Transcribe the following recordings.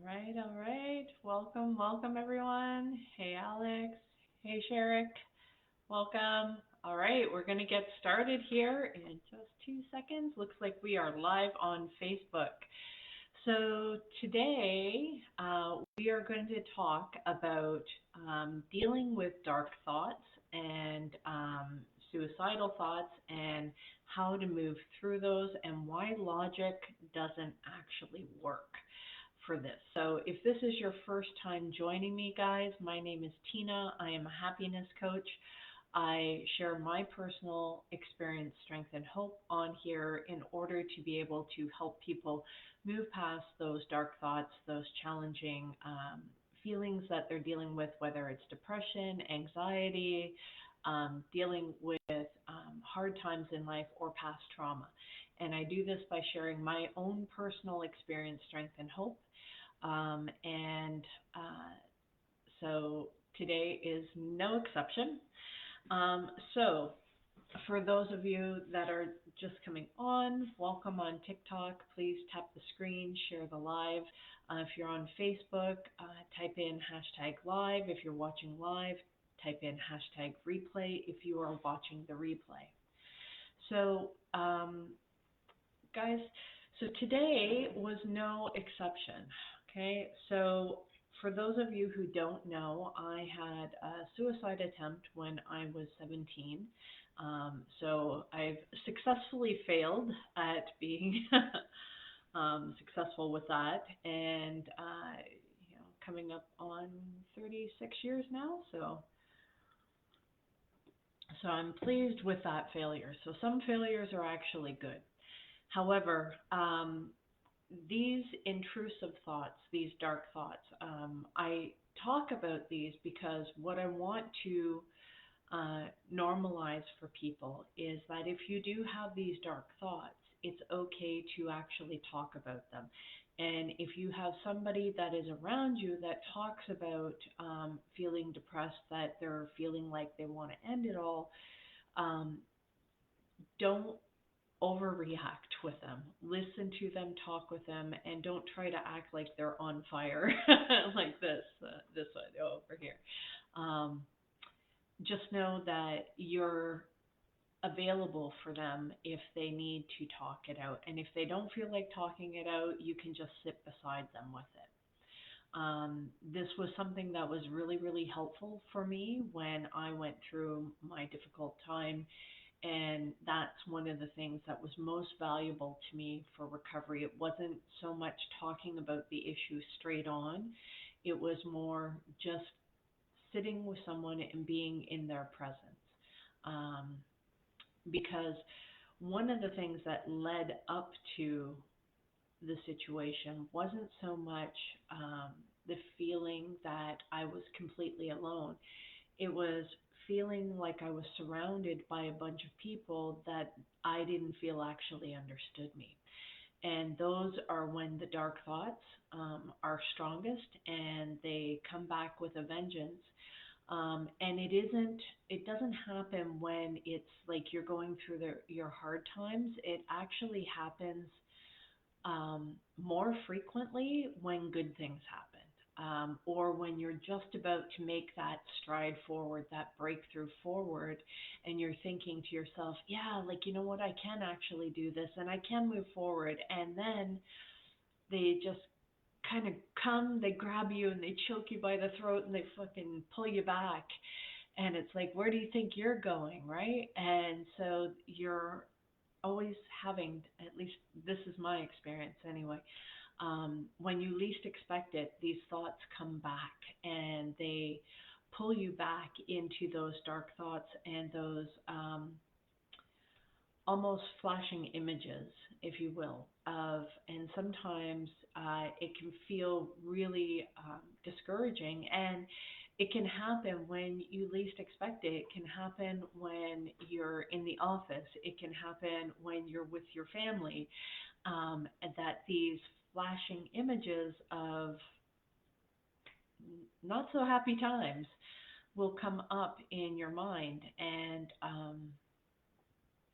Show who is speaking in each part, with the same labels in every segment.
Speaker 1: All right. Welcome, welcome everyone. Hey Alex. Hey Sherrick. Welcome. All right, we're going to get started here in just 2 seconds. Looks like we are live on Facebook. So today we are going to talk about dealing with dark thoughts and suicidal thoughts and how to move through those and why logic doesn't actually work for this. So if this is your first time joining me, guys, my name is Tina. I am a happiness coach. I share my personal experience, strength, and hope on here in order to be able to help people move past those dark thoughts, those challenging feelings that they're dealing with, whether it's depression, anxiety, dealing with hard times in life, or past trauma. And I do this by sharing my own personal experience, strength, and hope. And so today is no exception. So, for those of you that are just coming on, welcome on TikTok. Please tap the screen, share the live. If you're on Facebook, type in hashtag live. If you're watching live, type in hashtag replay if you are watching the replay. So, guys, so today was no exception. Okay, so for those of you who don't know, I had a suicide attempt when I was 17. So I've successfully failed at being successful with that, and coming up on 36 years now. So I'm pleased with that failure. So some failures are actually good. However, these intrusive thoughts, these dark thoughts, I talk about these because what I want to normalize for people is that if you do have these dark thoughts, it's okay to actually talk about them. And if you have somebody that is around you that talks about feeling depressed, that they're feeling like they want to end it all, um, don't overreact with them. Listen to them, talk with them, and don't try to act like they're on fire like this one over here. Um, just know that you're available for them if they need to talk it out. And if they don't feel like talking it out, you can just sit beside them with it. This was something that was really, really helpful for me when I went through my difficult time. And that's one of the things that was most valuable to me for recovery. It wasn't so much talking about the issue straight on, it was more just sitting with someone and being in their presence. Um, because one of the things that led up to the situation wasn't so much the feeling that I was completely alone. It was feeling like I was surrounded by a bunch of people that I didn't feel actually understood me. And those are when the dark thoughts are strongest and they come back with a vengeance. And it doesn't happen when it's like you're going through your hard times. It actually happens more frequently when good things happen, or when you're just about to make that stride forward, that breakthrough forward, and you're thinking to yourself, yeah, like, you know what, I can actually do this and I can move forward. And then they just kind of come, they grab you and they choke you by the throat and they fucking pull you back. And it's like, where do you think you're going, right? And so you're always having, at least this is my experience anyway, when you least expect it, these thoughts come back and they pull you back into those dark thoughts and those almost flashing images, if you will, and sometimes it can feel really discouraging, and it can happen when you least expect it. It can happen when you're in the office. It can happen when you're with your family, and that these flashing images of not so happy times will come up in your mind, and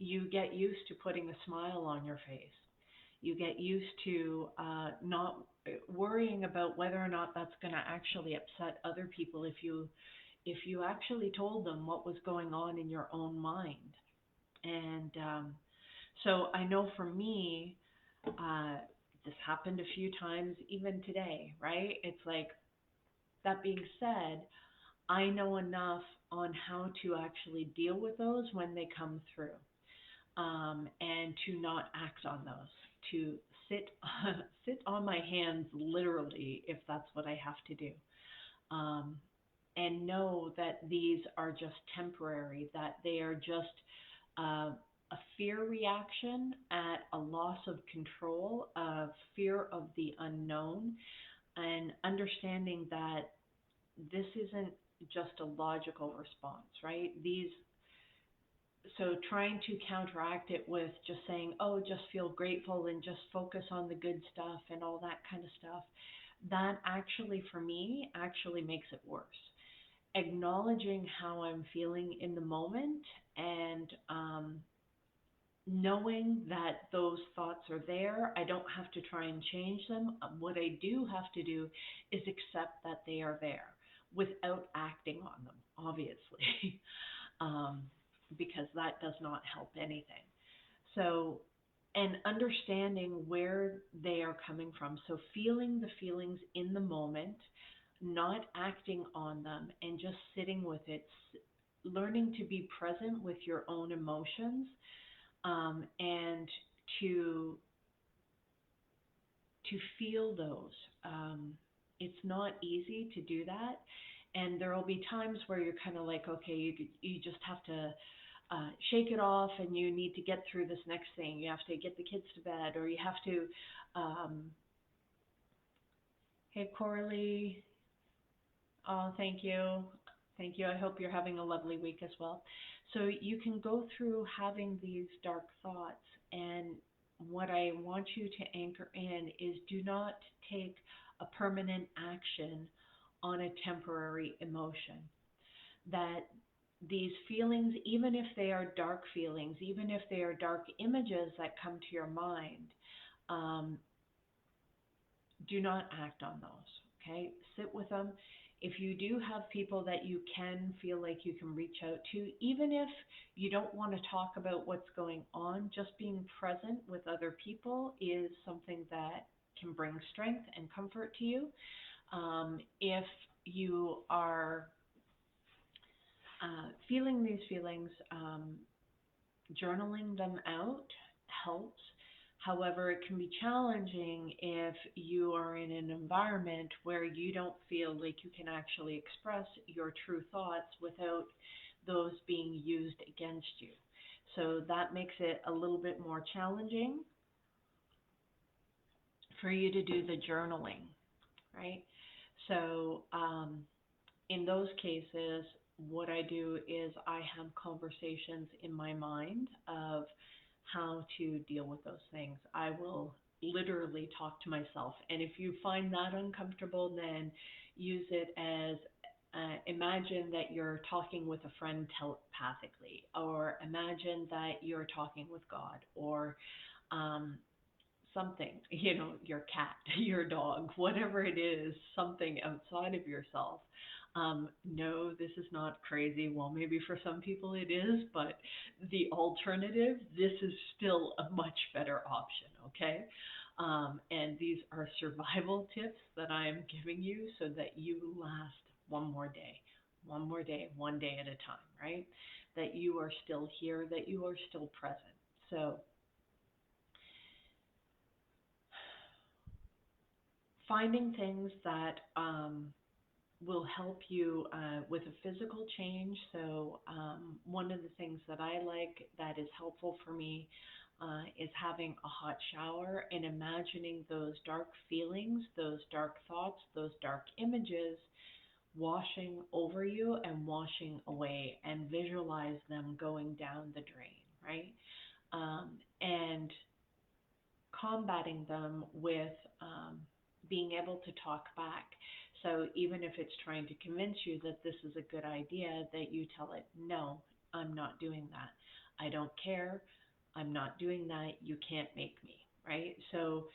Speaker 1: you get used to putting a smile on your face. You get used to not worrying about whether or not that's going to actually upset other people if you actually told them what was going on in your own mind. And so I know for me, uh, this happened a few times, even today, right? It's like, that being said, I know enough on how to actually deal with those when they come through, and to not act on those, to sit sit on my hands literally if that's what I have to do, um, and know that these are just temporary, that they are just a fear reaction at a loss of control, of fear of the unknown, and understanding that this isn't just a logical response, right? So trying to counteract it with just saying, oh, just feel grateful and just focus on the good stuff and all that kind of stuff, that actually, for me, actually makes it worse. Acknowledging how I'm feeling in the moment, and knowing that those thoughts are there, I don't have to try and change them. What I do have to do is accept that they are there without acting on them, obviously, um, because that does not help anything. So, and understanding where they are coming from. So, feeling the feelings in the moment, not acting on them, and just sitting with it, learning to be present with your own emotions, and to to feel those. It's not easy to do that, and there will be times where you're kind of like, okay, you just have to shake it off, and you need to get through this next thing. You have to get the kids to bed, or you have to. Um, hey, Coralie. Oh, thank you. Thank you. I hope you're having a lovely week as well. So you can go through having these dark thoughts, and what I want you to anchor in is, do not take a permanent action on a temporary emotion. That these feelings, even if they are dark feelings, even if they are dark images that come to your mind, um, do not act on those. Okay, sit with them. If you do have people that you can feel like you can reach out to, even if you don't want to talk about what's going on, just being present with other people is something that can bring strength and comfort to you. If you are feeling these feelings, journaling them out helps. However, it can be challenging if you are in an environment where you don't feel like you can actually express your true thoughts without those being used against you. So that makes it a little bit more challenging for you to do the journaling, right? So, in those cases, what I do is I have conversations in my mind of how to deal with those things. I will literally talk to myself. And if you find that uncomfortable, then use it as, imagine that you're talking with a friend telepathically, or imagine that you're talking with God, or um, something, your cat, your dog, whatever it is, something outside of yourself. No, this is not crazy. Well, maybe for some people it is, but the alternative, this is still a much better option, okay? And these are survival tips that I am giving you so that you last one more day, one day at a time, right? That you are still here, that you are still present. So, finding things that will help you with a physical change. So, one of the things that I like that is helpful for me is having a hot shower and imagining those dark feelings, those dark thoughts, those dark images washing over you and washing away, and visualize them going down the drain, right? And combating them with being able to talk back. So even if it's trying to convince you that this is a good idea, that you tell it, no, I'm not doing that. I don't care. I'm not doing that. You can't make me, right? So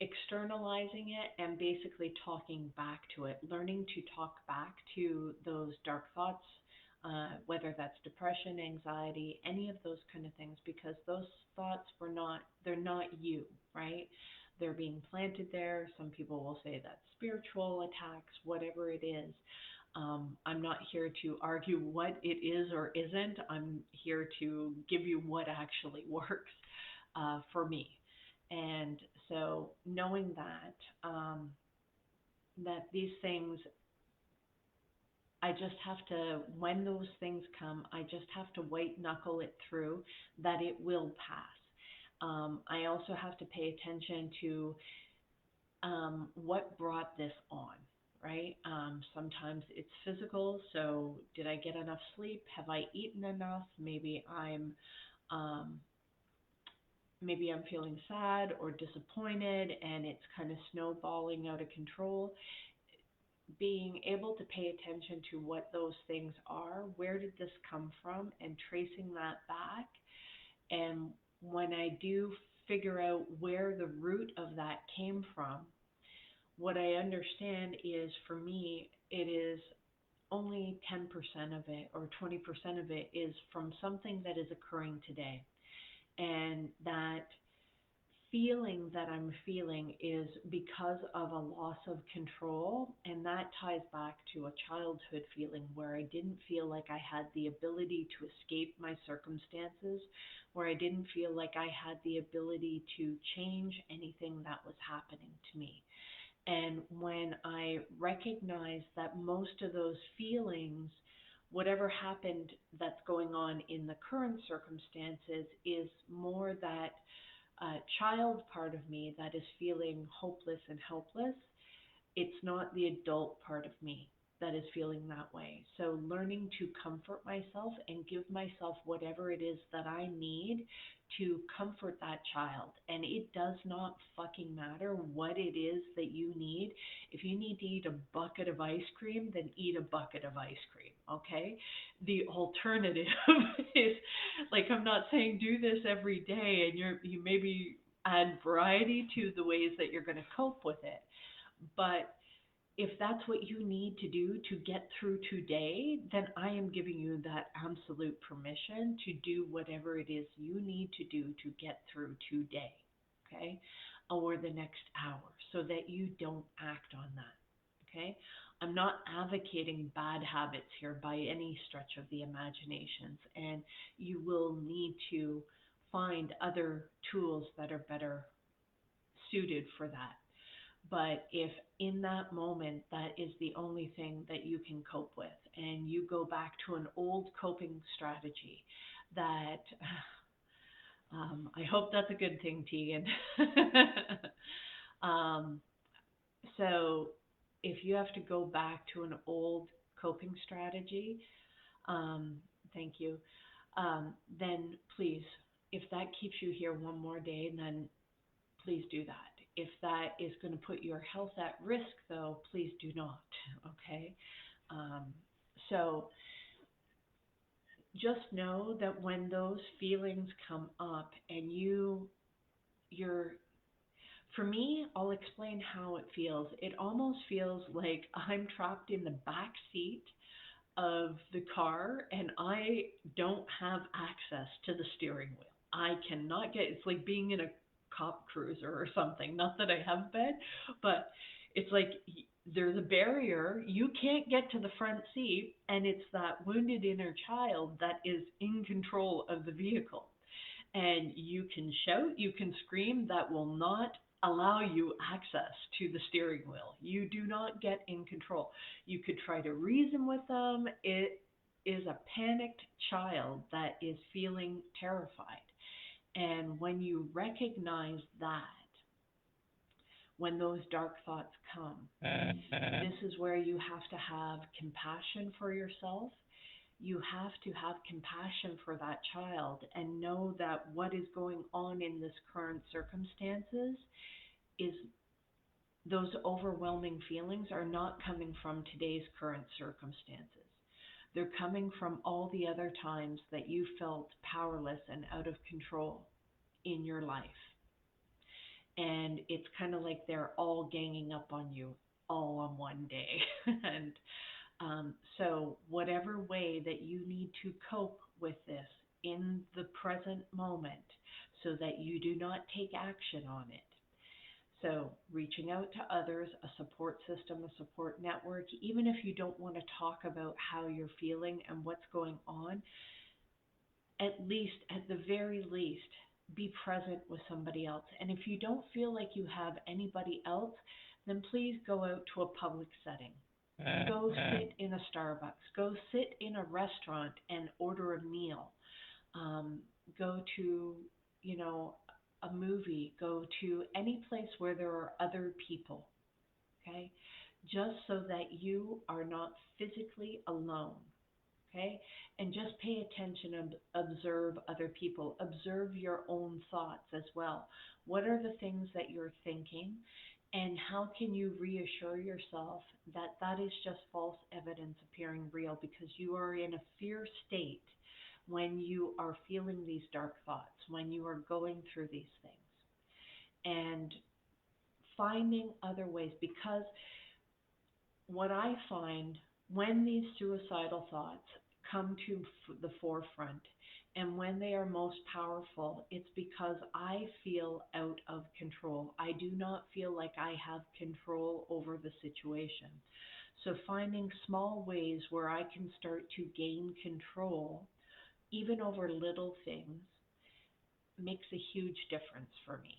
Speaker 1: externalizing it and basically talking back to it, learning to talk back to those dark thoughts, whether that's depression, anxiety, any of those kind of things, because those thoughts they're not you, right? They're being planted there. Some people will say that's spiritual attacks, whatever it is. I'm not here to argue what it is or isn't. I'm here to give you what actually works for me. And so knowing that these things, I just have to, when those things come, I just have to white knuckle it through, that it will pass. I also have to pay attention to what brought this on, right? Sometimes it's physical. So, did I get enough sleep? Have I eaten enough? Um, maybe I'm feeling sad or disappointed, and it's kind of snowballing out of control. Being able to pay attention to what those things are, where did this come from, and tracing that back. And when I do figure out where the root of that came from, what I understand is, for me, it is only 10% of it or 20% of it is from something that is occurring today. And that feeling that I'm feeling is because of a loss of control. And that ties back to a childhood feeling where I didn't feel like I had the ability to escape my circumstances, where I didn't feel like I had the ability to change anything that was happening to me. And when I recognize that most of those feelings, whatever happened that's going on in the current circumstances, is more that child part of me that is feeling hopeless and helpless. It's not the adult part of me that is feeling that way. So learning to comfort myself and give myself whatever it is that I need to comfort that child. And it does not fucking matter what it is that you need. If you need to eat a bucket of ice cream, then eat a bucket of ice cream, okay? The alternative is, like, I'm not saying do this every day, and you maybe add variety to the ways that you're going to cope with it. But if that's what you need to do to get through today, then I am giving you that absolute permission to do whatever it is you need to do to get through today, okay? Or the next hour, so that you don't act on that, okay? I'm not advocating bad habits here by any stretch of the imaginations, and you will need to find other tools that are better suited for that. But if in that moment that is the only thing that you can cope with, and you go back to an old coping strategy that, I hope that's a good thing, Tegan. um, so if you have to go back to an old coping strategy, um, thank you, then please, if that keeps you here one more day, then please do that. If that is going to put your health at risk, though, please do not. Okay? Um, so just know that when those feelings come up and you're, for me, I'll explain how it feels. It almost feels like I'm trapped in the back seat of the car and I don't have access to the steering wheel. I cannot get, it's like being in a cop cruiser or something. Not that I have been, but it's like there's a barrier. You can't get to the front seat, and it's that wounded inner child that is in control of the vehicle. And you can shout, you can scream, that will not allow you access to the steering wheel. You do not get in control. You could try to reason with them. It is a panicked child that is feeling terrified. And when you recognize that, when those dark thoughts come, this is where you have to have compassion for yourself. You have to have compassion for that child and know that what is going on in this current circumstances is, those overwhelming feelings are not coming from today's current circumstances. They're coming from all the other times that you felt powerless and out of control in your life. and it's kind of like they're all ganging up on you all on one day. And so, whatever way that you need to cope with this in the present moment so that you do not take action on it. So, reaching out to others, a support system, a support network, even if you don't want to talk about how you're feeling and what's going on, at least, at the very least, be present with somebody else. And if you don't feel like you have anybody else, then please go out to a public setting. Go sit in a Starbucks. Go sit in a restaurant and order a meal. Um, Go to, you know, a movie. Go to any place where there are other people. Okay, just so that you are not physically alone. Okay, and just pay attention and observe other people. Observe your own thoughts as well. What are the things that you're thinking? And how can you reassure yourself that that is just false evidence appearing real, because you are in a fear state when you are feeling these dark thoughts, when you are going through these things. And finding other ways, because what I find when these suicidal thoughts come to the forefront and when they are most powerful, it's because I feel out of control. I do not feel like I have control over the situation. So finding small ways where I can start to gain control, even over little things, makes a huge difference for me.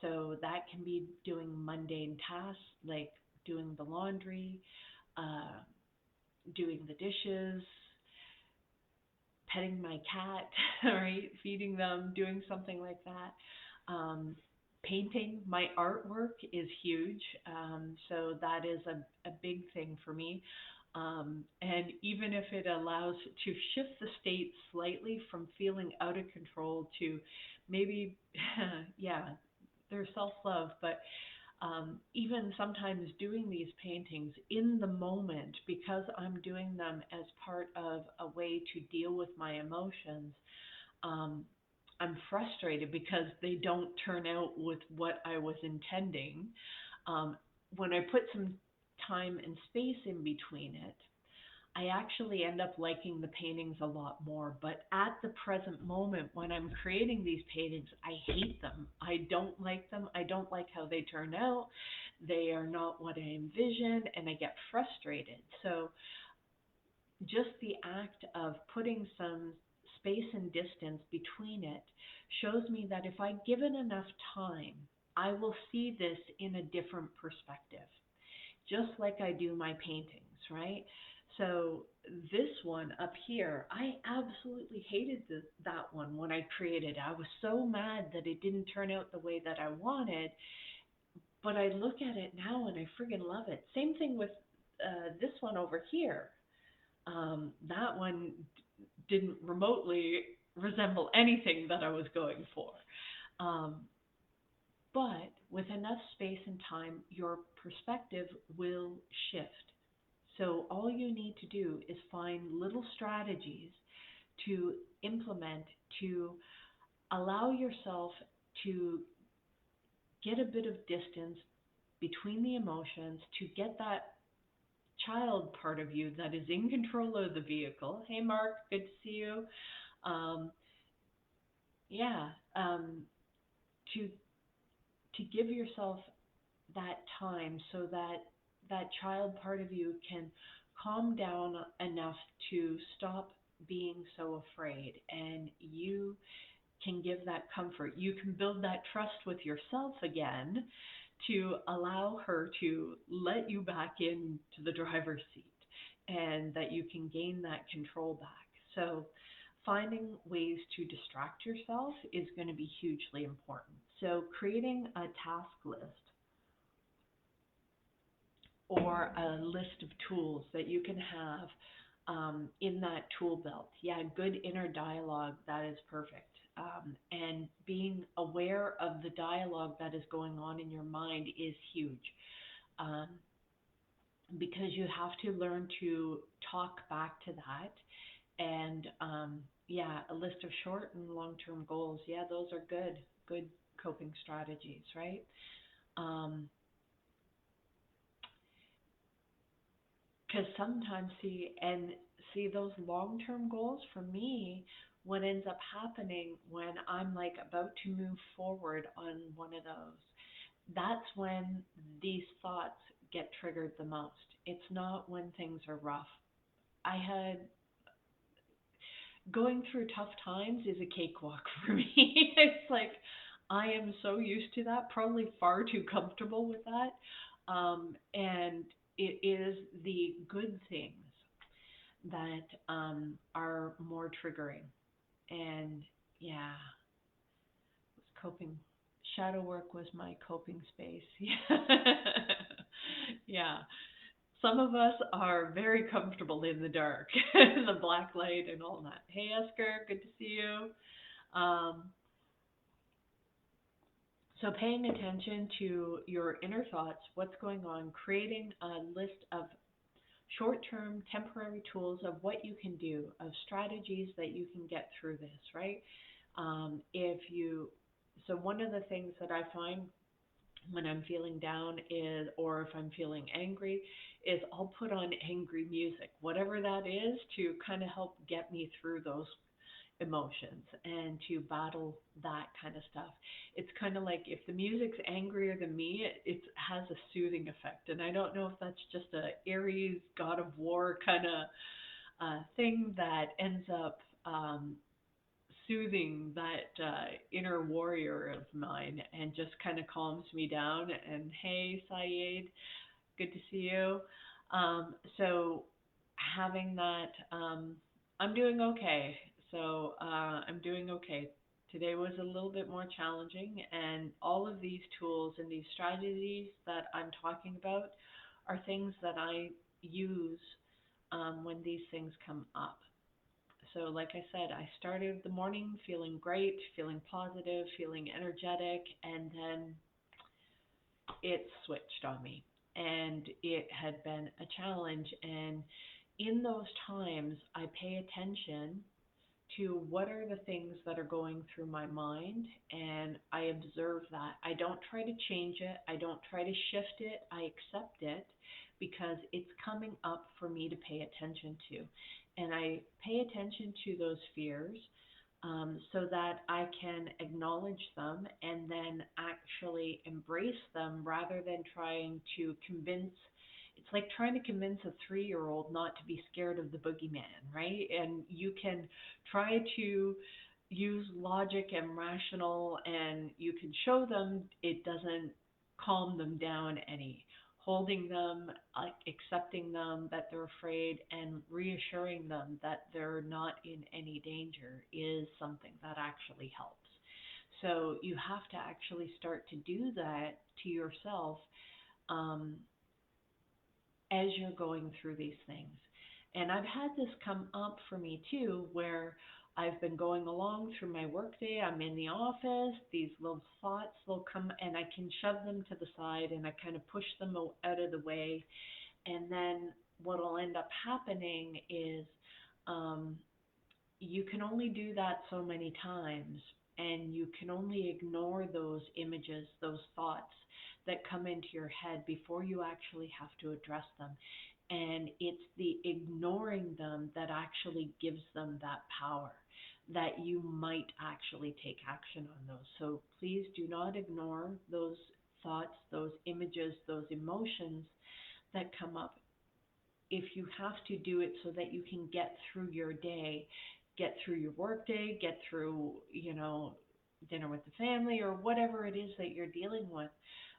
Speaker 1: So that can be doing mundane tasks like doing the laundry, uh, doing the dishes, petting my cat, right? Feeding them, doing something like that. Painting my artwork is huge. So that is a big thing for me. And even if it allows to shift the state slightly from feeling out of control to maybe, yeah, there's self-love, but even sometimes doing these paintings in the moment, because I'm doing them as part of a way to deal with my emotions, um, I'm frustrated because they don't turn out with what I was intending. Um, when I put some time and space in between it, I actually end up liking the paintings a lot more. But at the present moment, when I'm creating these paintings, I hate them. I don't like them. I don't like how they turn out. They are not what I envisioned, and I get frustrated. So just the act of putting some space and distance between it shows me that if I give it enough time, I will see this in a different perspective, just like I do my paintings, right? So this one up here, I absolutely hated that one when I created. I was so mad that it didn't turn out the way that I wanted, but I look at it now and I friggin' love it. Same thing with this one over here. That one didn't remotely resemble anything that I was going for. Um, but with enough space and time, your perspective will shift. So all you need to do is find little strategies to implement to allow yourself to get a bit of distance between the emotions, to get that child part of you that is in control of the vehicle. Hey, Mark, good to see you. Um, yeah, to give yourself that time so that that child part of you can calm down enough to stop being so afraid, and you can give that comfort. You can build that trust with yourself again to allow her to let you back into the driver's seat, and that you can gain that control back. So finding ways to distract yourself is going to be hugely important. So creating a task list or a list of tools that you can have in that tool belt. Yeah, good inner dialogue, that is perfect. And being aware of the dialogue that is going on in your mind is huge, um, because you have to learn to talk back to that. And yeah, a list of short and long-term goals. Yeah, those are good. Good, coping strategies, right? Um, because sometimes see those long-term goals for me, what ends up happening when I'm like about to move forward on one of those, that's when these thoughts get triggered the most. It's not when things are rough. I had Going through tough times is a cakewalk for me. It's like I am so used to that, probably far too comfortable with that. And it is the good things that are more triggering. And yeah, was coping. Shadow work was my coping space. Yeah. Yeah. Some of us are very comfortable in the dark, the black light and all that. Hey, Esker, good to see you. Um, so, paying attention to your inner thoughts, what's going on, creating a list of short term, temporary tools of what you can do, of strategies that you can get through this, right? If you, so one of the things that I find when I'm feeling down is, or if I'm feeling angry, is I'll put on angry music, whatever that is, to kind of help get me through those emotions and to battle that kind of stuff. It's kind of like if the music's angrier than me, it has a soothing effect. And I don't know if that's just a Aries God of War kind of thing that ends up soothing that inner warrior of mine and just kind of calms me down. And hey, Saeed, good to see you. So having that, I'm doing okay. So I'm doing okay. Today was a little bit more challenging, and all of these tools and these strategies that I'm talking about are things that I use when these things come up. So, like I said, I started the morning feeling great, feeling positive, feeling energetic, and then it switched on me. And it had been a challenge. And in those times, I pay attention to what are the things that are going through my mind, and I observe that. I don't try to change it, I don't try to shift it, I accept it because it's coming up for me to pay attention to. And I pay attention to those fears so that I can acknowledge them and then actually embrace them rather than trying to convince. It's like trying to convince a 3-year-old not to be scared of the boogeyman, right? And you can try to use logic and rational, and you can show them it doesn't calm them down any. Holding them, like accepting them that they're afraid, and reassuring them that they're not in any danger is something that actually helps. So you have to actually start to do that to yourself um, as you're going through these things. And I've had this come up for me too, where I've been going along through my workday. I'm in the office. These little thoughts, they'll come and I can shove them to the side and I kind of push them out of the way. And then what will end up happening is um, you can only do that so many times, and you can only ignore those images, those thoughts that come into your head before you actually have to address them. And it's the ignoring them that actually gives them that power, that you might actually take action on those. So please do not ignore those thoughts, those images, those emotions that come up. If you have to, do it so that you can get through your day, get through your work day, get through, dinner with the family or whatever it is that you're dealing with.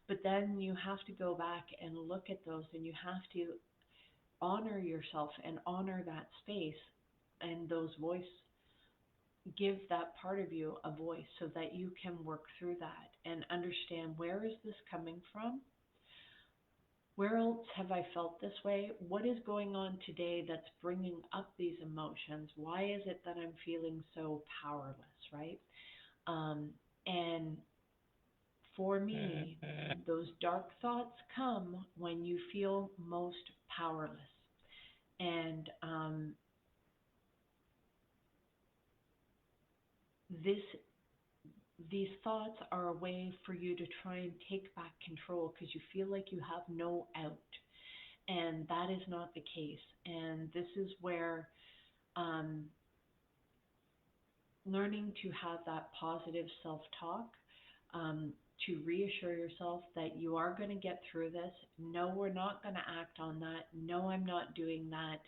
Speaker 1: But then you have to go back and look at those, and you have to honor yourself and honor that space and those voice, give that part of you a voice so that you can work through that and understand, where is this coming from? Where else have I felt this way? What is going on today that's bringing up these emotions? Why is it that I'm feeling so powerless, right? Um, and for me, those dark thoughts come when you feel most powerless. And this these thoughts are a way for you to try and take back control because you feel like you have no out. And that is not the case. And this is where um, learning to have that positive self talk, to reassure yourself that you are going to get through this. No, we're not going to act on that. No, I'm not doing that.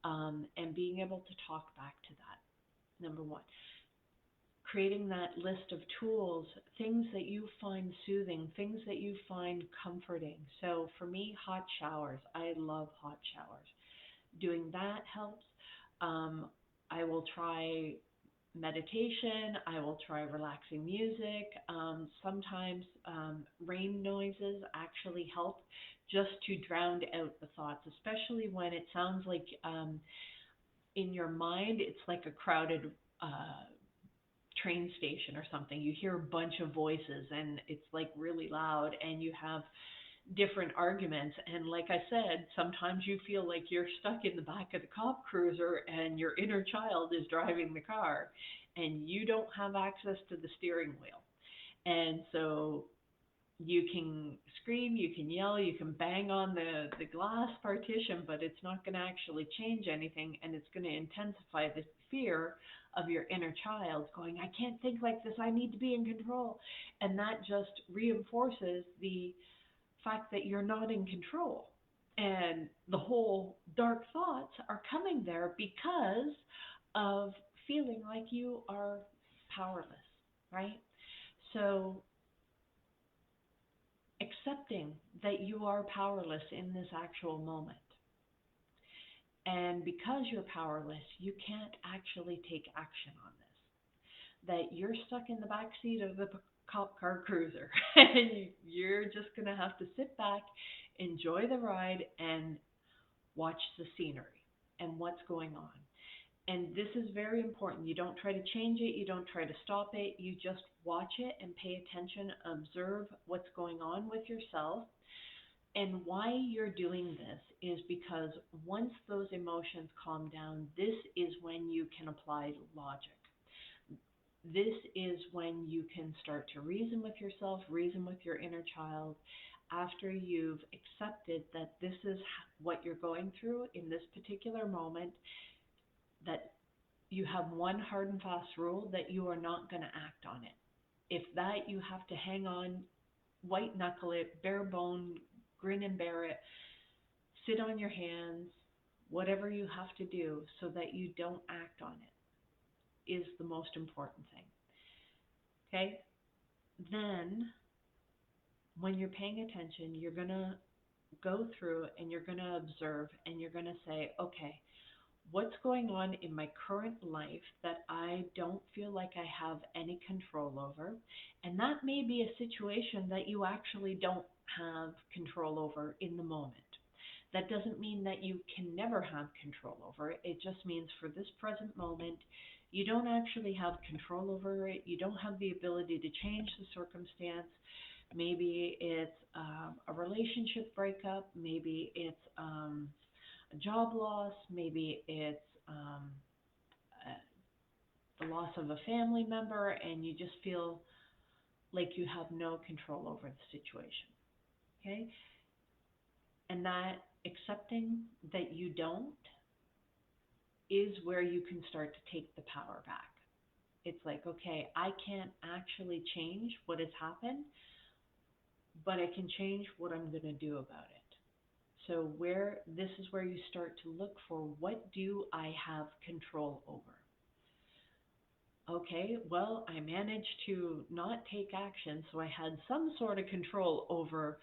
Speaker 1: And being able to talk back to that, number one. Creating that list of tools, things that you find soothing, things that you find comforting. So for me, hot showers. I love hot showers. Doing that helps. Um, I will try meditation. I will try relaxing music. Sometimes rain noises actually help just to drown out the thoughts, especially when it sounds like in your mind it's like a crowded train station or something. You hear a bunch of voices and it's like really loud and you have different arguments. And like I said, sometimes you feel like you're stuck in the back of the cop cruiser and your inner child is driving the car and you don't have access to the steering wheel. And so you can scream, you can yell, you can bang on the glass partition, but it's not going to actually change anything, and it's going to intensify the fear of your inner child going, I can't think like this, I need to be in control. And that just reinforces the fact that you're not in control. And the whole dark thoughts are coming there because of feeling like you are powerless, right? So accepting that you are powerless in this actual moment. And because you're powerless, you can't actually take action on this. That you're stuck in the back seat of the cop car cruiser and you're just going to have to sit back, enjoy the ride, and watch the scenery and what's going on. And this is very important. You don't try to change it, you don't try to stop it, you just watch it and pay attention, observe what's going on with yourself. And why you're doing this is because once those emotions calm down, this is when you can apply logic. This is when you can start to reason with yourself, reason with your inner child, after you've accepted that this is what you're going through in this particular moment, that you have one hard and fast rule that you are not going to act on it. If that, you have to hang on, white knuckle it, bare bone, grin and bear it, sit on your hands, whatever you have to do so that you don't act on it is the most important thing. Okay? Then, when you're paying attention, you're going to go through and you're going to observe and you're going to say, okay, what's going on in my current life that I don't feel like I have any control over? And that may be a situation that you actually don't have control over in the moment. That doesn't mean that you can never have control over it. It just means for this present moment, you don't actually have control over it. You don't have the ability to change the circumstance. Maybe it's a relationship breakup. Maybe it's a job loss, maybe it's the loss of a family member, and you just feel like you have no control over the situation. Okay? And that accepting that you don't is where you can start to take the power back. It's like, okay, I can't actually change what has happened, but I can change what I'm going to do about it. So this is where you start to look for, what do I have control over? Okay, well, I managed to not take action, so I had some sort of control over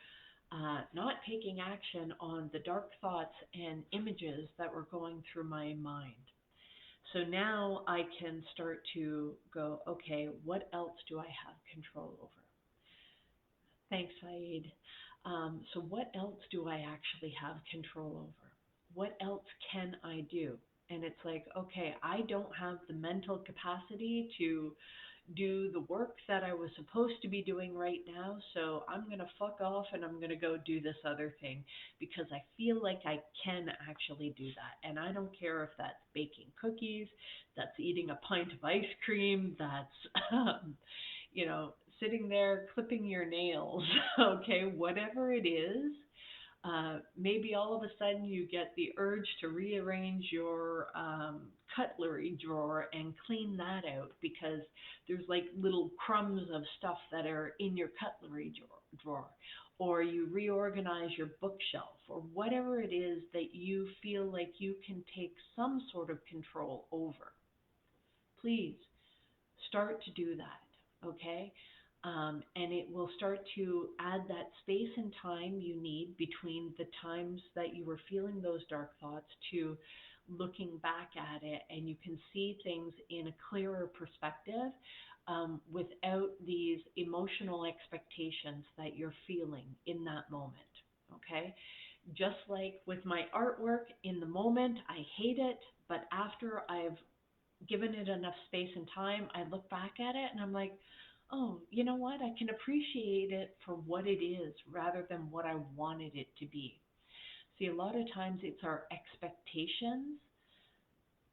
Speaker 1: not taking action on the dark thoughts and images that were going through my mind. So now I can start to go, okay, what else do I have control over? Thanks, Saeed. So what else do I actually have control over? What else can I do? And it's like, okay, I don't have the mental capacity to do the work that I was supposed to be doing right now, so I'm going to fuck off and I'm going to go do this other thing because I feel like I can actually do that. And I don't care if that's baking cookies, that's eating a pint of ice cream, that's sitting there clipping your nails, okay, whatever it is. Maybe all of a sudden you get the urge to rearrange your cutlery drawer and clean that out because there's like little crumbs of stuff that are in your cutlery drawer. Or you reorganize your bookshelf, or whatever it is that you feel like you can take some sort of control over. Please start to do that, okay? And it will start to add that space and time you need between the times that you were feeling those dark thoughts to looking back at it, and you can see things in a clearer perspective without these emotional expectations that you're feeling in that moment, okay? Just like with my artwork, in the moment, I hate it, but after I've given it enough space and time, I look back at it and I'm like, oh, you know what? I can appreciate it for what it is rather than what I wanted it to be. See, a lot of times it's our expectations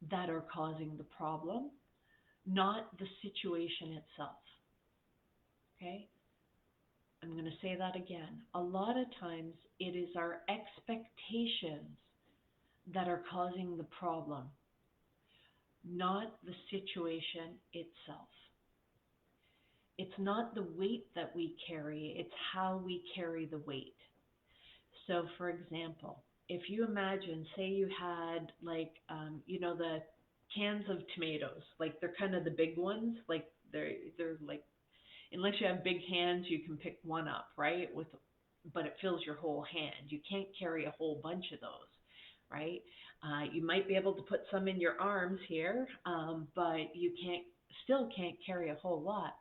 Speaker 1: that are causing the problem, not the situation itself. Okay? I'm going to say that again. A lot of times it is our expectations that are causing the problem, not the situation itself. It's not the weight that we carry, it's how we carry the weight. So, for example, if you imagine, say you had the cans of tomatoes, like they're kind of the big ones, like they're like, unless you have big hands, you can pick one up, right? But it fills your whole hand. You can't carry a whole bunch of those, right? You might be able to put some in your arms here, but still can't carry a whole lot.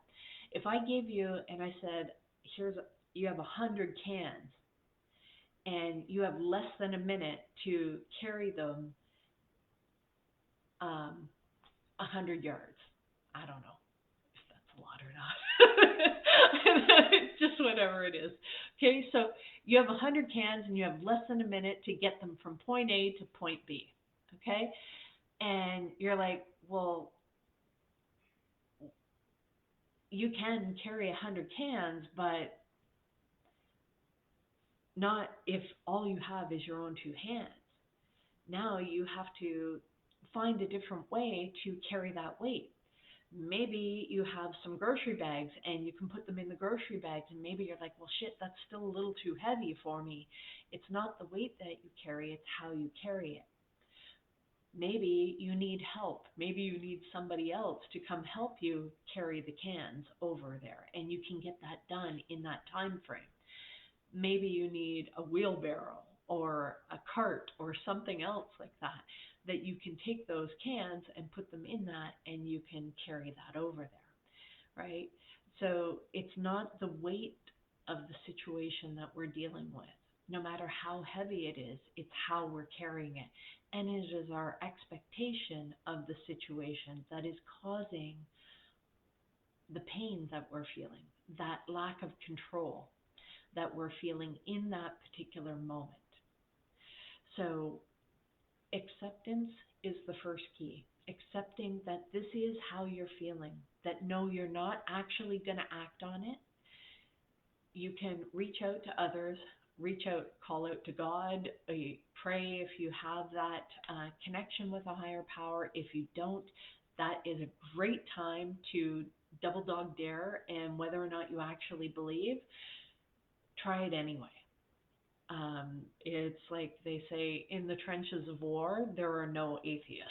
Speaker 1: If I gave you and I said, you have 100 cans and you have less than a minute to carry them 100 yards. I don't know if that's a lot or not. Just whatever it is. Okay, so you have 100 cans and you have less than a minute to get them from point A to point B. Okay, and you're like, well, you can carry 100 cans, but not if all you have is your own 2 hands. Now you have to find a different way to carry that weight. Maybe you have some grocery bags and you can put them in the grocery bags, and maybe you're like, well, shit, that's still a little too heavy for me. It's not the weight that you carry, it's how you carry it. Maybe you need help. Maybe you need somebody else to come help you carry the cans over there, and you can get that done in that time frame. Maybe you need a wheelbarrow or a cart or something else like that you can take those cans and put them in that, and you can carry that over there, right? So it's not the weight of the situation that we're dealing with. No matter how heavy it is, it's how we're carrying it. And it is our expectation of the situation that is causing the pain that we're feeling, that lack of control that we're feeling in that particular moment. So acceptance is the first key. Accepting that this is how you're feeling, that no, you're not actually going to act on it. You can reach out to others, call out to God, pray if you have that connection with a higher power. If you don't, that is a great time to double dog dare, and whether or not you actually believe, try it anyway. It's like they say, in the trenches of war, there are no atheists.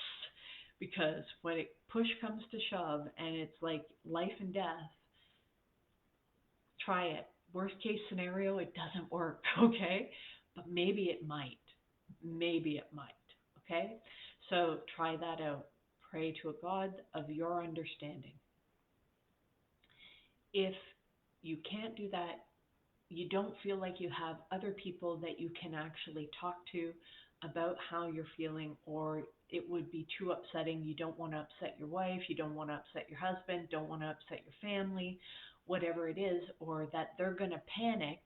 Speaker 1: Because when push comes to shove and it's like life and death, try it. Worst case scenario, it doesn't work, okay? But maybe it might. Maybe it might, okay? So try that out. Pray to a God of your understanding. If you can't do that, you don't feel like you have other people that you can actually talk to about how you're feeling, or it would be too upsetting, you don't want to upset your wife, you don't want to upset your husband, don't want to upset your family, whatever it is, or that they're going to panic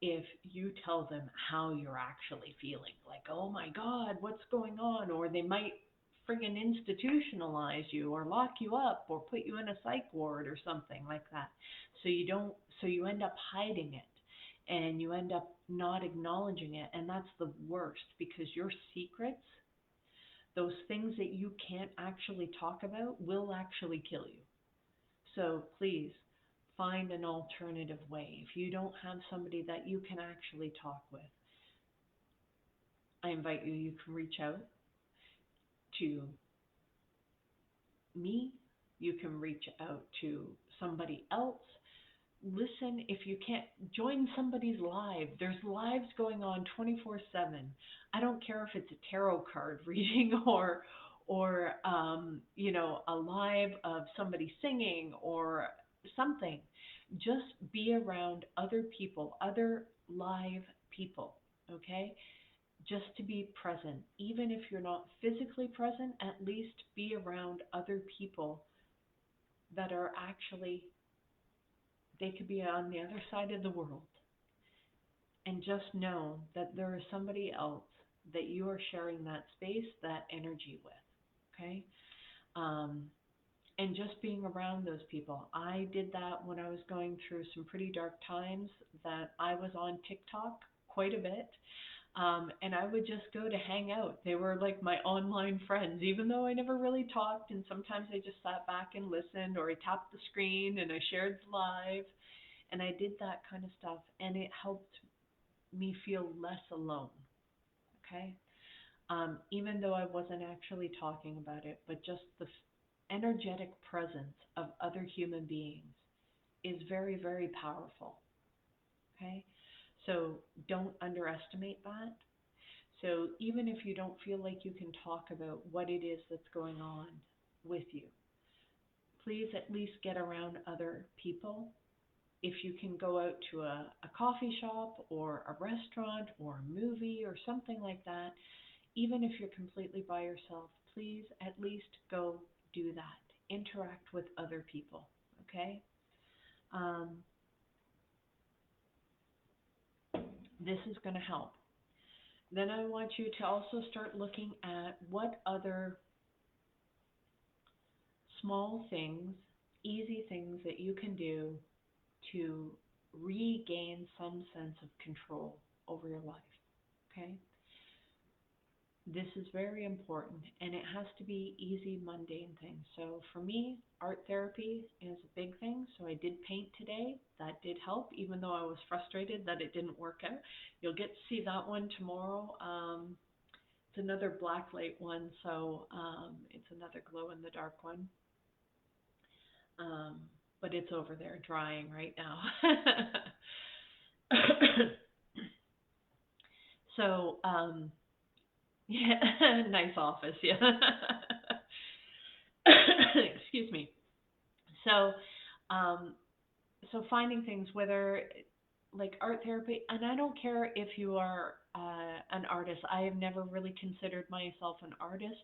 Speaker 1: if you tell them how you're actually feeling. Like, oh my God, what's going on? Or they might friggin' institutionalize you or lock you up or put you in a psych ward or something like that. So you don't, so you end up hiding it and you end up not acknowledging it. And that's the worst because your secrets, those things that you can't actually talk about, will actually kill you. So please find an alternative way. If you don't have somebody that you can actually talk with, I invite you, you can reach out to me, you can reach out to somebody else. Listen, if you can't, join somebody's live. There's lives going on 24/7. I don't care if it's a tarot card reading or you know, a live of somebody singing or something. Just be around other people, other live people, okay? Just to be present. Even if you're not physically present, at least be around other people that are actually, they could be on the other side of the world. And just know that there is somebody else that you are sharing that space, that energy with. Okay? Um, and just being around those people. I did that when I was going through some pretty dark times, that I was on TikTok quite a bit. And I would just go to hang out. They were like my online friends, even though I never really talked. And sometimes I just sat back and listened, or I tapped the screen and I shared the live. And I did that kind of stuff. And it helped me feel less alone. Okay. Even though I wasn't actually talking about it, but just the energetic presence of other human beings is very, very powerful. Okay. So don't underestimate that. So even if you don't feel like you can talk about what it is that's going on with you, please at least get around other people. If you can go out to a coffee shop or a restaurant or a movie or something like that, even if you're completely by yourself, please at least go do that. Interact with other people, okay? Um, this is going to help. Then I want you to also start looking at what other small things, easy things that you can do to regain some sense of control over your life. Okay? This is very important, and it has to be easy, mundane things. So for me, art therapy is a big thing. So I did paint today. That did help, even though I was frustrated that it didn't work out. You'll get to see that one tomorrow. It's another black light one, so it's another glow in the dark one. Um, but it's over there drying right now. So, yeah, nice office, yeah. Excuse me. So, um, so finding things, whether like art therapy, and I don't care if you are an artist. I have never really considered myself an artist.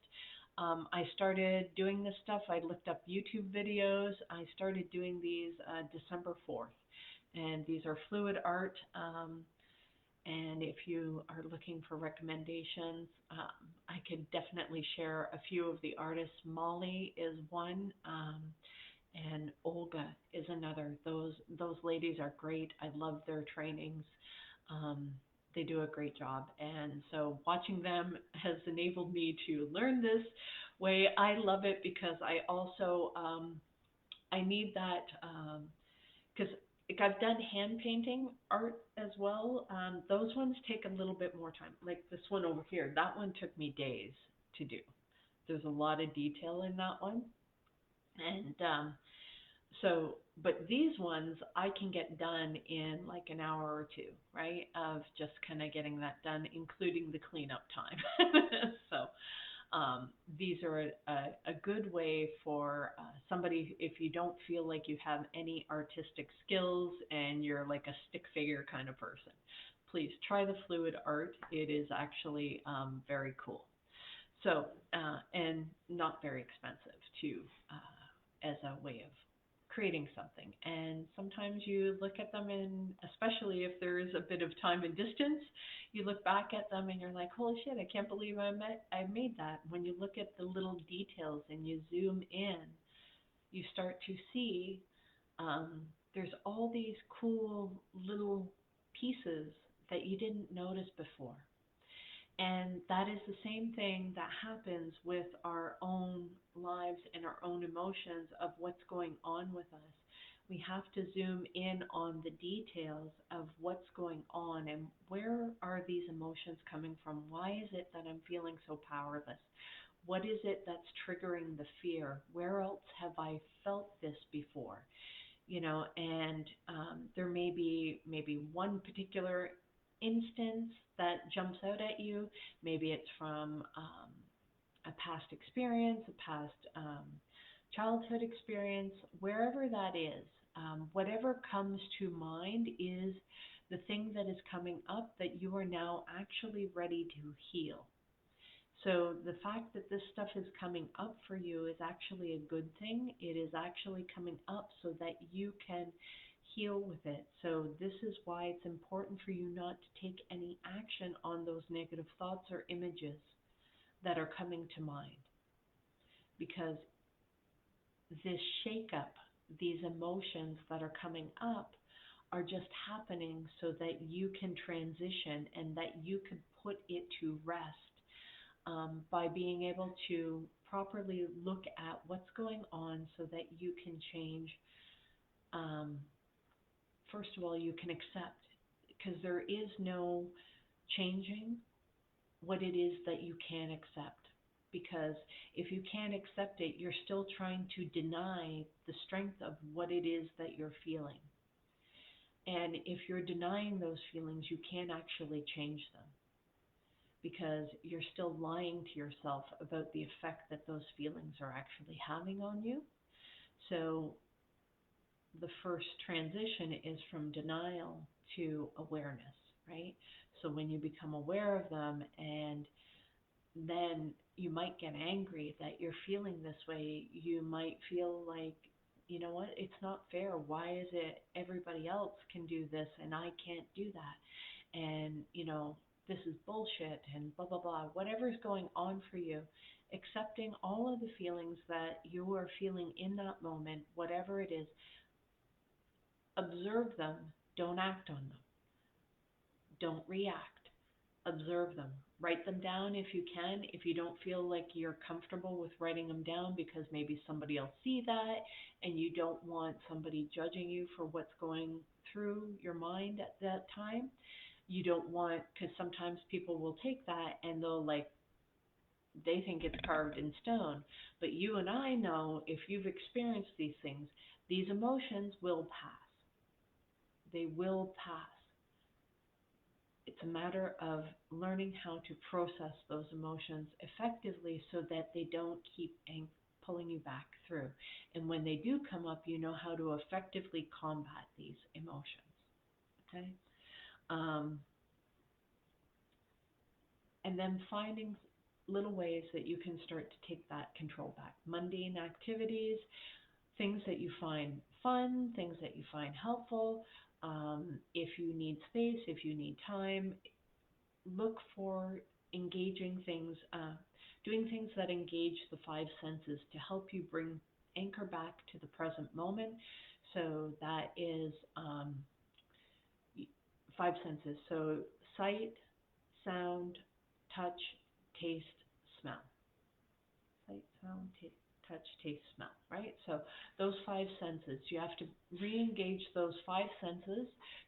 Speaker 1: I started doing this stuff. I looked up YouTube videos. I started doing these December 4th, and these are fluid art. And if you are looking for recommendations, I could definitely share a few of the artists. Molly is one. And Olga is another. Those ladies are great. I love their trainings. Um, they do a great job, and so watching them has enabled me to learn this way. I love it because I also I need that because like I've done hand painting art as well. Those ones take a little bit more time. Like this one over here, that one took me days to do. There's a lot of detail in that one, and so, but these ones I can get done in like an hour or two, right? Of just kind of getting that done, including the cleanup time. So, these are a good way for somebody, if you don't feel like you have any artistic skills and you're like a stick figure kind of person, please try the fluid art. It is actually very cool. So, and not very expensive too, as a way of creating something. And sometimes you look at them, and especially if there is a bit of time and distance, you look back at them and you're like, holy shit, I can't believe I made that. When you look at the little details and you zoom in, you start to see um, there's all these cool little pieces that you didn't notice before. And that is the same thing that happens with our own lives and our own emotions of what's going on with us. We have to zoom in on the details of what's going on and where are these emotions coming from? Why is it that I'm feeling so powerless? What is it that's triggering the fear? Where else have I felt this before? And there may be maybe one particular instance that jumps out at you. Maybe it's from a past experience, a past childhood experience, wherever that is. Whatever comes to mind is the thing that is coming up that you are now actually ready to heal. So the fact that this stuff is coming up for you is actually a good thing. It is actually coming up so that you can heal with it. So this is why it's important for you not to take any action on those negative thoughts or images that are coming to mind. Because this shake-up, these emotions that are coming up, are just happening so that you can transition and that you can put it to rest by being able to properly look at what's going on so that you can change. Um, First of all, you can accept, because there is no changing what it is that you can accept. Because if you can't accept it, you're still trying to deny the strength of what it is that you're feeling. And if you're denying those feelings, you can't actually change them, because you're still lying to yourself about the effect that those feelings are actually having on you. So the first transition is from denial to awareness, right? So when you become aware of them, and then you might get angry that you're feeling this way. You might feel like, you know what, it's not fair. Why is it everybody else can do this and I can't do that? And, this is bullshit and blah, blah, blah. Whatever's going on for you, accepting all of the feelings that you are feeling in that moment, whatever it is, observe them, don't act on them. Don't react. Observe them. Write them down if you can. If you don't feel like you're comfortable with writing them down because maybe somebody else see that and you don't want somebody judging you for what's going through your mind at that time, you don't want, because sometimes people will take that and they think it's carved in stone. But you and I know, if you've experienced these things, these emotions will pass. They will pass. It's a matter of learning how to process those emotions effectively so that they don't keep pulling you back through. And when they do come up, you know how to effectively combat these emotions. Okay? Um, and then finding little ways that you can start to take that control back. Mundane activities, things that you find fun, things that you find helpful. If you need space, if you need time, look for engaging things, doing things that engage the five senses to help you bring anchor back to the present moment. So that is five senses. So sight, sound, touch, taste, smell. Sight, sound, touch, taste, smell, right? So those five senses, you have to re-engage those five senses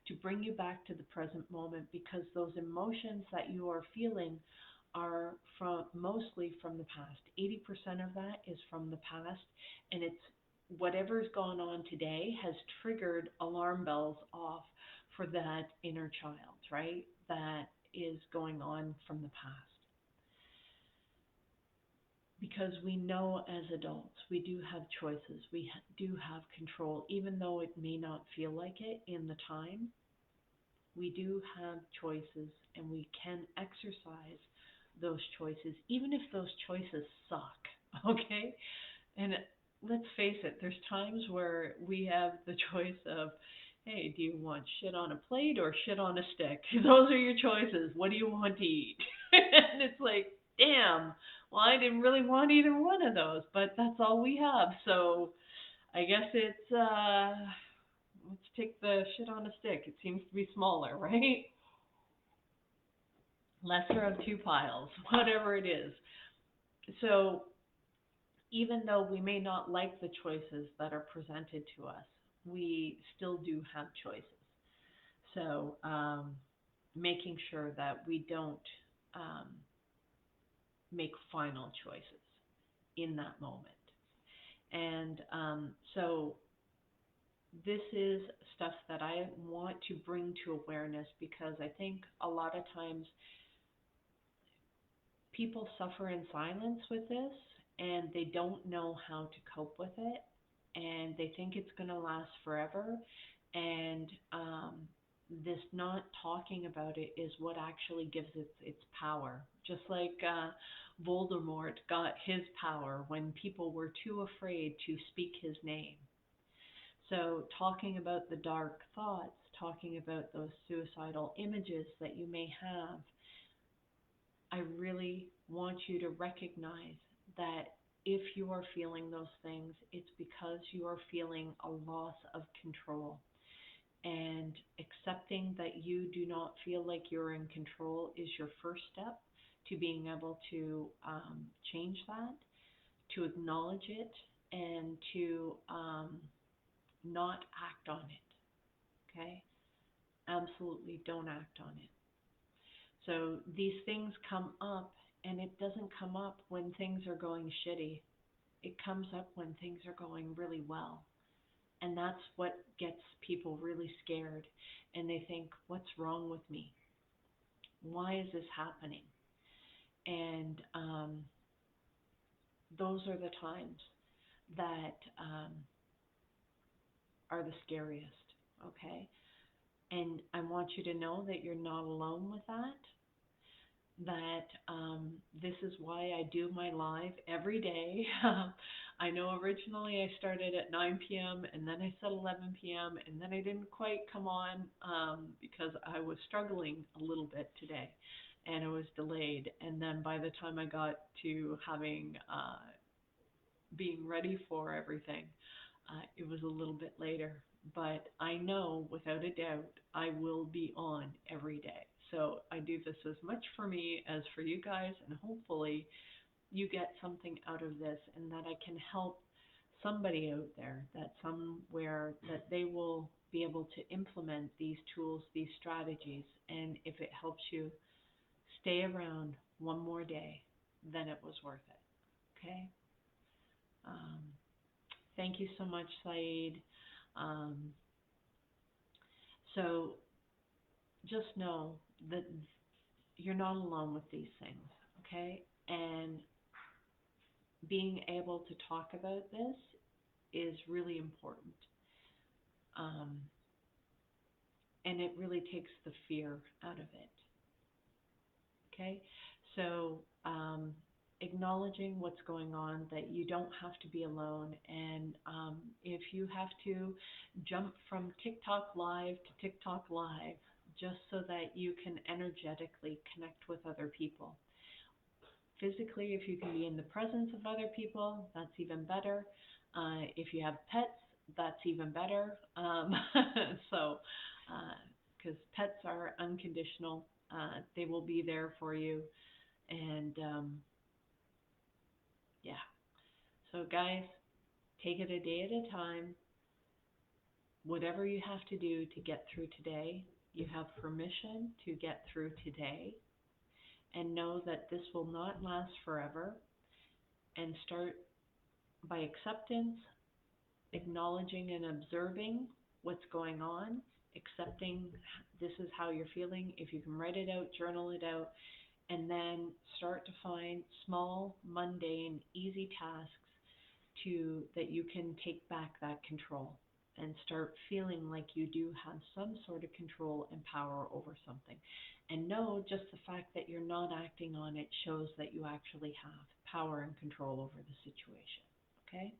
Speaker 1: to bring you back to the present moment, because those emotions that you are feeling are mostly from the past. 80% of that is from the past, and it's whatever's gone on today has triggered alarm bells off for that inner child, right? That is going on from the past. Because we know as adults, we do have choices. We do have control, even though it may not feel like it in the time. We do have choices, and we can exercise those choices, even if those choices suck, okay? And let's face it, there's times where we have the choice of, hey, do you want shit on a plate or shit on a stick? Those are your choices. What do you want to eat? And it's like, damn, well, I didn't really want either one of those, but that's all we have. So I guess it's, let's take the shit on a stick. It seems to be smaller, right? Lesser of two piles, whatever it is. So even though we may not like the choices that are presented to us, we still do have choices. So making sure that we don't um, make final choices in that moment. And so this is stuff that I want to bring to awareness because I think a lot of times people suffer in silence with this and they don't know how to cope with it and they think it's going to last forever. And this not talking about it is what actually gives it its power. Just like Voldemort got his power when people were too afraid to speak his name. So, talking about the dark thoughts, talking about those suicidal images that you may have, I really want you to recognize that if you are feeling those things, it's because you are feeling a loss of control. And accepting that you do not feel like you're in control is your first step to being able to change that, to acknowledge it, and to not act on it. Okay? Absolutely don't act on it. So these things come up, and it doesn't come up when things are going shitty. It comes up when things are going really well. And that's what gets people really scared. And they think, what's wrong with me? Why is this happening? And those are the times that are the scariest. Okay? And I want you to know that you're not alone with that. That this is why I do my live every day. I know originally I started at 9 p.m. and then I said 11 p.m. and then I didn't quite come on because I was struggling a little bit today and it was delayed. And then by the time I got to having being ready for everything, it was a little bit later. But I know without a doubt I will be on every day. So I do this as much for me as for you guys, and hopefully you get something out of this and that I can help somebody out there, that somewhere that they will be able to implement these tools, these strategies, and if it helps you stay around one more day, then it was worth it. Okay? Um, thank you so much, Saeed. Um, so just know that you're not alone with these things, okay? And being able to talk about this is really important. Um, and it really takes the fear out of it, okay? So acknowledging what's going on, that you don't have to be alone. And if you have to jump from TikTok Live to TikTok Live, just so that you can energetically connect with other people. Physically, if you can be in the presence of other people, that's even better. If you have pets, that's even better. So, because pets are unconditional, they will be there for you. And yeah, so guys, take it a day at a time. Whatever you have to do to get through today, you have permission to get through today. And know that this will not last forever. And start by acceptance, acknowledging and observing what's going on, accepting this is how you're feeling. If you can write it out, journal it out, and then start to find small, mundane, easy tasks to that you can take back that control and start feeling like you do have some sort of control and power over something. And know just the fact that you're not acting on it shows that you actually have power and control over the situation. Okay?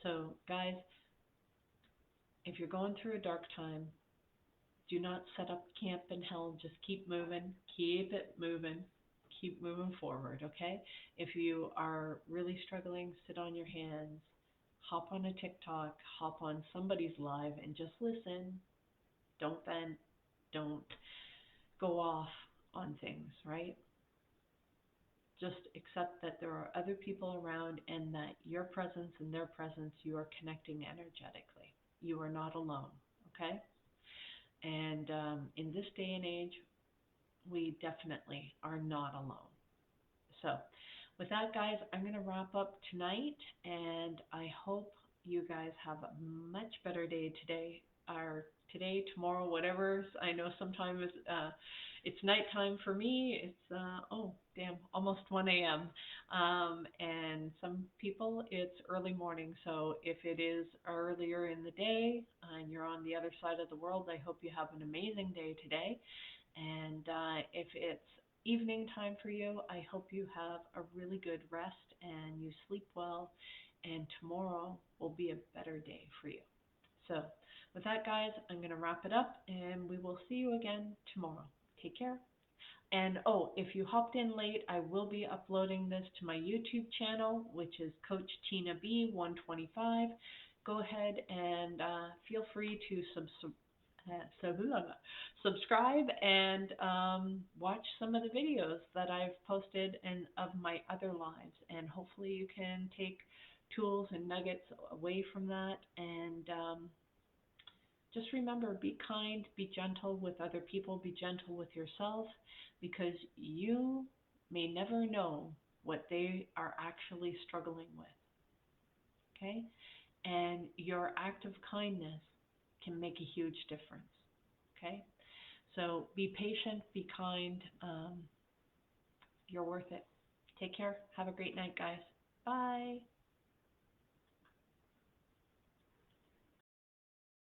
Speaker 1: So, guys, if you're going through a dark time, do not set up camp in hell. Just keep moving forward, okay? If you are really struggling, sit on your hands, hop on a TikTok, hop on somebody's live and just listen. Don't vent, don't go off on things, right? Just accept that there are other people around and that your presence and their presence, you are connecting energetically. You are not alone, okay? And in this day and age, we definitely are not alone. So, with that, guys, I'm going to wrap up tonight, and I hope you guys have a much better day today, or today, tomorrow, whatever. I know sometimes it's nighttime for me. It's, oh, damn, almost 1 a.m. And some people, it's early morning. So, if it is earlier in the day and you're on the other side of the world, I hope you have an amazing day today. And if it's evening time for you, I hope you have a really good rest and you sleep well. And tomorrow will be a better day for you. So, with that, guys, I'm going to wrap it up and we will see you again tomorrow. Take care. And oh, if you hopped in late, I will be uploading this to my YouTube channel, which is Coach Tina B 125. Go ahead and feel free to subscribe and watch some of the videos that I've posted and of my other lives. And hopefully you can take tools and nuggets away from that. And just remember, be kind, be gentle with other people, be gentle with yourself, because you may never know what they are actually struggling with. Okay? And your act of kindness can make a huge difference. Okay? So be patient, be kind. You're worth it. Take care. Have a great night, guys. Bye.